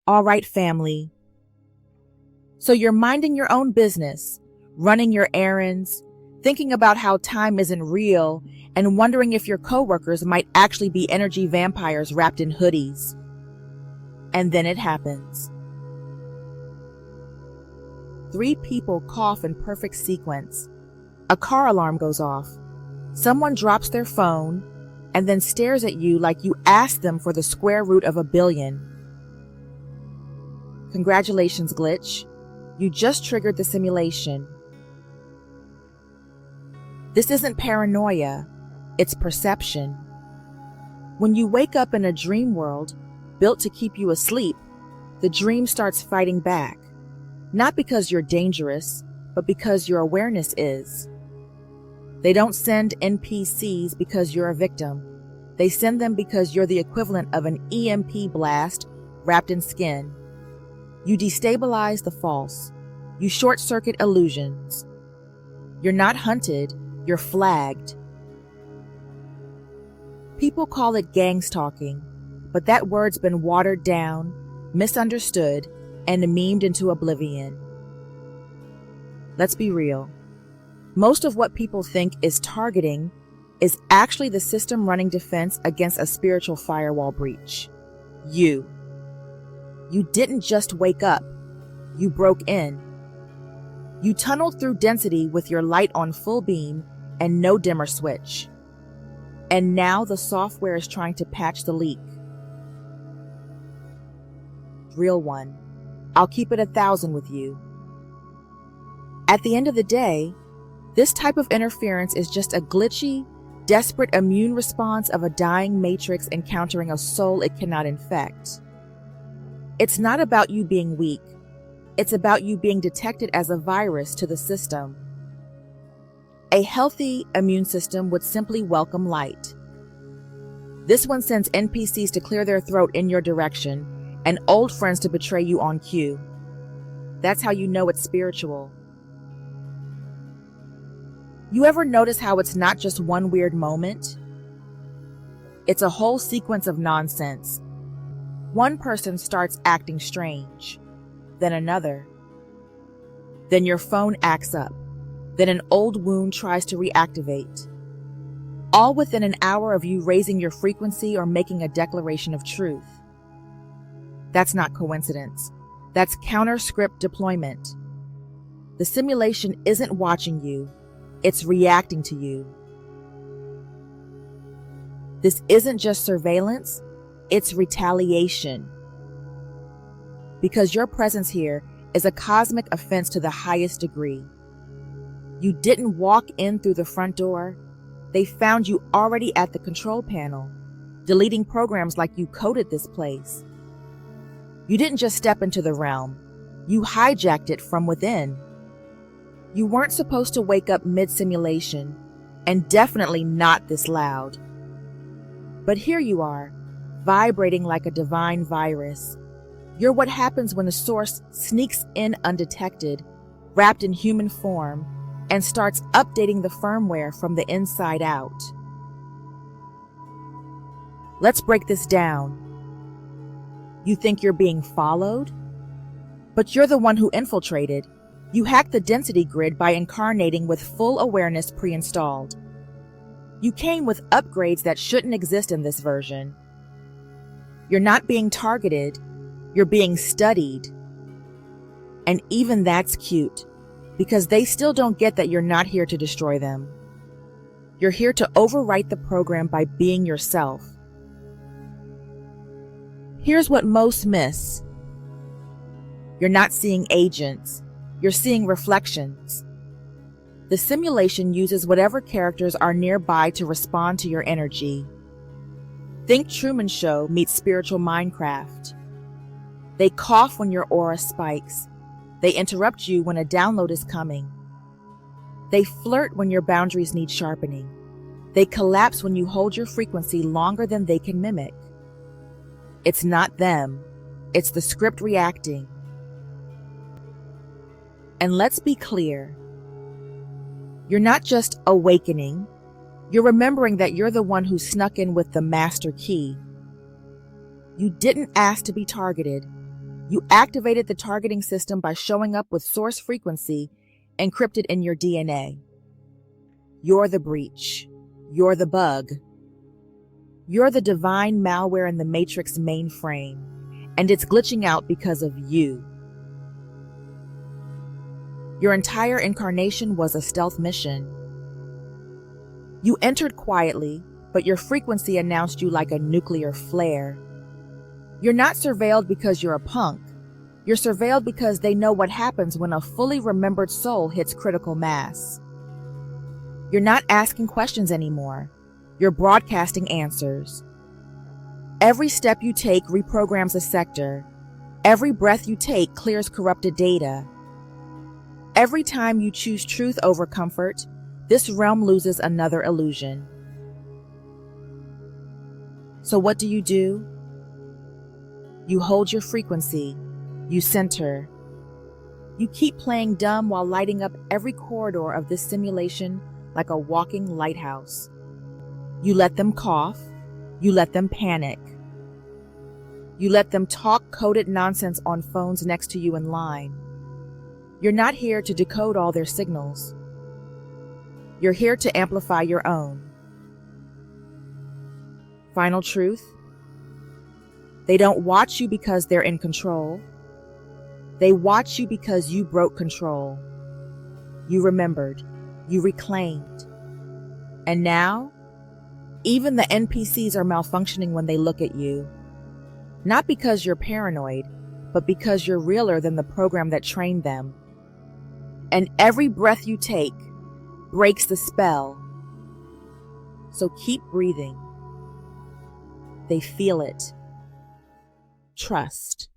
All right, family. So you're minding your own business, running your errands, thinking about how time isn't real, and wondering if your coworkers might actually be energy vampires wrapped in hoodies. And then it happens. 3 people cough in perfect sequence. A car alarm goes off. Someone drops their phone and then stares at you like you asked them for the square root of a billion. Congratulations, glitch. You just triggered the simulation. This isn't paranoia, it's perception. When you wake up in a dream world built to keep you asleep, the dream starts fighting back. Not because you're dangerous, but because your awareness is. They don't send NPCs because you're a victim. They send them because you're the equivalent of an EMP blast wrapped in skin. You destabilize the false. You short-circuit illusions. You're not hunted, you're flagged. People call it gang stalking, but that word's been watered down, misunderstood, and memed into oblivion. Let's be real. Most of what people think is targeting is actually the system running defense against a spiritual firewall breach. You didn't just wake up, you broke in. You tunneled through density with your light on full beam and no dimmer switch. And now the software is trying to patch the leak. Real one. I'll keep it 1,000 with you. At the end of the day, this type of interference is just a glitchy, desperate immune response of a dying matrix encountering a soul it cannot infect. It's not about you being weak. It's about you being detected as a virus to the system. A healthy immune system would simply welcome light. This one sends NPCs to clear their throat in your direction and old friends to betray you on cue. That's how you know it's spiritual. You ever notice how it's not just one weird moment? It's a whole sequence of nonsense. One person starts acting strange, then another. Then your phone acts up. Then an old wound tries to reactivate. All within an hour of you raising your frequency or making a declaration of truth. That's not coincidence. That's counter-script deployment. The simulation isn't watching you. It's reacting to you. This isn't just surveillance, it's retaliation. Because your presence here is a cosmic offense to the highest degree. You didn't walk in through the front door. They found you already at the control panel, deleting programs like you coded this place. You didn't just step into the realm. You hijacked it from within. You weren't supposed to wake up mid-simulation, and definitely not this loud. But here you are, vibrating like a divine virus. You're what happens when a source sneaks in undetected, wrapped in human form, and starts updating the firmware from the inside out. Let's break this down. You think you're being followed? But you're the one who infiltrated. You hacked the density grid by incarnating with full awareness pre-installed. You came with upgrades that shouldn't exist in this version. You're not being targeted, you're being studied. And even that's cute, because they still don't get that you're not here to destroy them. You're here to overwrite the program by being yourself. Here's what most miss. You're not seeing agents. You're seeing reflections. The simulation uses whatever characters are nearby to respond to your energy. Think Truman Show meets spiritual Minecraft. They cough when your aura spikes. They interrupt you when a download is coming. They flirt when your boundaries need sharpening. They collapse when you hold your frequency longer than they can mimic. It's not them. It's the script reacting. And let's be clear. You're not just awakening. You're remembering that you're the one who snuck in with the master key. You didn't ask to be targeted. You activated the targeting system by showing up with source frequency encrypted in your DNA. You're the breach. You're the bug. You're the divine malware in the Matrix mainframe, and it's glitching out because of you. Your entire incarnation was a stealth mission. You entered quietly, but your frequency announced you like a nuclear flare. You're not surveilled because you're a punk. You're surveilled because they know what happens when a fully remembered soul hits critical mass. You're not asking questions anymore. You're broadcasting answers. Every step you take reprograms a sector. Every breath you take clears corrupted data. Every time you choose truth over comfort, this realm loses another illusion. So what do? You hold your frequency. You center. You keep playing dumb while lighting up every corridor of this simulation like a walking lighthouse. You let them cough. You let them panic. You let them talk coded nonsense on phones next to you in line. You're not here to decode all their signals. You're here to amplify your own. Final truth: they don't watch you because they're in control. They watch you because you broke control. You remembered. You reclaimed. And now, even the NPCs are malfunctioning when they look at you. Not because you're paranoid, but because you're realer than the program that trained them. And every breath you take breaks the spell. So keep breathing. They feel it. Trust.